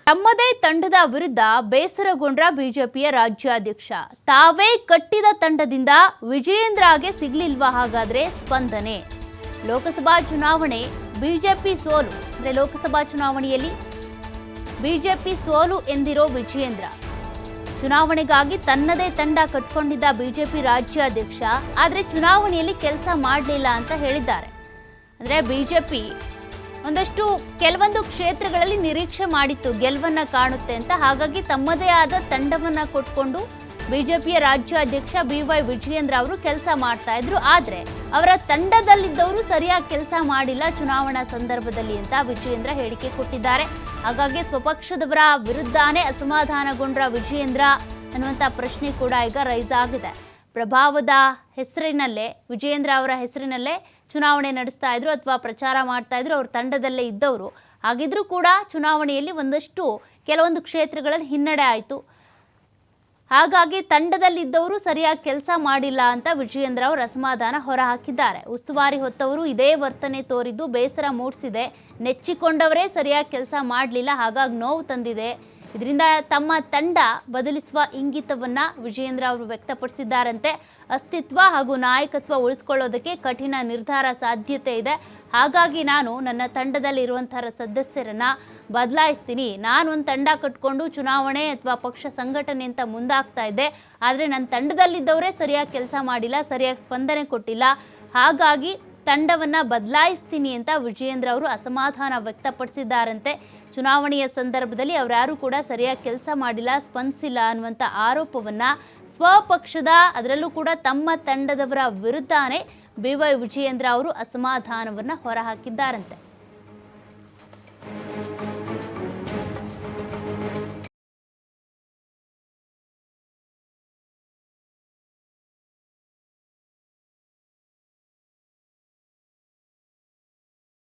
ತಮ್ಮದೇ ತಂಡದ ವಿರುದ್ಧ ಬೇಸರಗೊಂಡ ಬಿಜೆಪಿಯ ರಾಜ್ಯಾಧ್ಯಕ್ಷ. ತಾವೇ ಕಟ್ಟಿದ ತಂಡದಿಂದ ವಿಜಯೇಂದ್ರಗೆ ಸಿಗ್ಲಿಲ್ವಾ ಹಾಗಾದ್ರೆ ಸ್ಪಂದನೆ? ಲೋಕಸಭಾ ಚುನಾವಣೆ ಬಿಜೆಪಿ ಸೋಲು ಅಂದ್ರೆ ಲೋಕಸಭಾ ಚುನಾವಣೆಯಲ್ಲಿ ಬಿಜೆಪಿ ಸೋಲು ಎಂದಿರೋ ವಿಜಯೇಂದ್ರ ಚುನಾವಣೆಗಾಗಿ ತನ್ನದೇ ತಂಡ ಕಟ್ಕೊಂಡಿದ್ದ ಬಿಜೆಪಿ ರಾಜ್ಯಾಧ್ಯಕ್ಷ ಆದರೆ ಚುನಾವಣೆಯಲ್ಲಿ ಕೆಲಸ ಮಾಡಲಿಲ್ಲ ಅಂತ ಹೇಳಿದ್ದಾರೆ. ಅಂದ್ರೆ ಬಿಜೆಪಿ ಕೆಲವೊಂದು ಕ್ಷೇತ್ರಗಳಲ್ಲಿ ನಿರೀಕ್ಷೆ ಮಾಡಿತ್ತು ಗೆಲುವನ್ನ ಕಾಣುತ್ತೆ ಅಂತ. ಹಾಗಾಗಿ ತಮ್ಮದೇ ಆದ ತಂಡವನ್ನ ಕೊಟ್ಕೊಂಡು ಬಿಜೆಪಿಯ ರಾಜ್ಯಾಧ್ಯಕ್ಷ BY ವಿಜಯೇಂದ್ರ ಅವರು ಕೆಲಸ ಮಾಡ್ತಾ ಇದ್ರು. ಆದ್ರೆ ಅವರ ತಂಡದಲ್ಲಿದ್ದವರು ಸರಿಯಾಗಿ ಕೆಲಸ ಮಾಡಿಲ್ಲ ಚುನಾವಣಾ ಸಂದರ್ಭದಲ್ಲಿ ಅಂತ ವಿಜಯೇಂದ್ರ ಹೇಳಿಕೆ ಕೊಟ್ಟಿದ್ದಾರೆ. ಹಾಗಾಗಿ ಸ್ವಪಕ್ಷದವರ ವಿರುದ್ಧನೇ ಅಸಮಾಧಾನಗೊಂಡ್ರ ವಿಜಯೇಂದ್ರ ಅನ್ನುವಂಥ ಪ್ರಶ್ನೆ ಕೂಡ ಈಗ ರೈಸ್ ಆಗಿದೆ. ಪ್ರಭಾವದ ಹೆಸರಿನಲ್ಲೇ ವಿಜಯೇಂದ್ರ ಅವರ ಹೆಸರಿನಲ್ಲೇ ಚುನಾವಣೆ ನಡೆಸ್ತಾ ಇದ್ರು ಅಥವಾ ಪ್ರಚಾರ ಮಾಡ್ತಾ ಇದ್ರು, ಅವ್ರ ತಂಡದಲ್ಲೇ ಇದ್ದವರು. ಹಾಗಿದ್ರೂ ಕೂಡ ಚುನಾವಣೆಯಲ್ಲಿ ಕೆಲವೊಂದು ಕ್ಷೇತ್ರಗಳಲ್ಲಿ ಹಿನ್ನಡೆ ಆಯಿತು. ಹಾಗಾಗಿ ತಂಡದಲ್ಲಿದ್ದವರು ಸರಿಯಾಗಿ ಕೆಲಸ ಮಾಡಿಲ್ಲ ಅಂತ ವಿಜಯೇಂದ್ರ ಅವರು ಅಸಮಾಧಾನ ಹೊರಹಾಕಿದ್ದಾರೆ. ಉಸ್ತುವಾರಿ ಹೊತ್ತವರು ಇದೇ ವರ್ತನೆ ತೋರಿದ್ದು ಬೇಸರ ಮೂಡಿಸಿದೆ. ನೆಚ್ಚಿಕೊಂಡವರೇ ಸರಿಯಾಗಿ ಕೆಲಸ ಮಾಡಲಿಲ್ಲ, ಹಾಗಾಗಿ ನೋವು ತಂದಿದೆ. ಇದರಿಂದ ತಮ್ಮ ತಂಡ ಬದಲಿಸುವ ಇಂಗಿತವನ್ನ ವಿಜಯೇಂದ್ರ ಅವರು ವ್ಯಕ್ತಪಡಿಸಿದ್ದಾರಂತೆ. ಅಸ್ತಿತ್ವ ಹಾಗೂ ನಾಯಕತ್ವ ಉಳಿಸ್ಕೊಳ್ಳೋದಕ್ಕೆ ಕಠಿಣ ನಿರ್ಧಾರ ಸಾಧ್ಯತೆ ಇದೆ. ಹಾಗಾಗಿ ನಾನು ನನ್ನ ತಂಡದಲ್ಲಿರುವಂತಹ ಸದಸ್ಯರನ್ನ ಬದಲಾಯಿಸ್ತೀನಿ. ನಾನು ಒಂದು ತಂಡ ಕಟ್ಕೊಂಡು ಚುನಾವಣೆ ಅಥವಾ ಪಕ್ಷ ಸಂಘಟನೆ ಅಂತ ಮುಂದಾಗ್ತಾ ಇದ್ದೆ. ಆದರೆ ನನ್ನ ತಂಡದಲ್ಲಿದ್ದವರೇ ಸರಿಯಾಗಿ ಕೆಲಸ ಮಾಡಿಲ್ಲ, ಸರಿಯಾಗಿ ಸ್ಪಂದನೆ ಕೊಟ್ಟಿಲ್ಲ. ಹಾಗಾಗಿ ತಂಡವನ್ನು ಬದಲಾಯಿಸ್ತೀನಿ ಅಂತ ವಿಜಯೇಂದ್ರ ಅವರು ಅಸಮಾಧಾನ ವ್ಯಕ್ತಪಡಿಸಿದ್ದಾರಂತೆ. ಚುನಾವಣೆಯ ಸಂದರ್ಭದಲ್ಲಿ ಅವರ್ಯಾರೂ ಕೂಡ ಸರಿಯಾಗಿ ಕೆಲಸ ಮಾಡಿಲ್ಲ, ಸ್ಪಂದಿಸಿಲ್ಲ ಅನ್ನುವಂಥ ಆರೋಪವನ್ನು ಸ್ವಪಕ್ಷದ ಅದರಲ್ಲೂ ಕೂಡ ತಮ್ಮ ತಂಡದವರ ವಿರುದ್ಧನೇ BY ವಿಜಯೇಂದ್ರ ಅವರು ಅಸಮಾಧಾನವನ್ನು ಹೊರಹಾಕಿದ್ದಾರಂತೆ.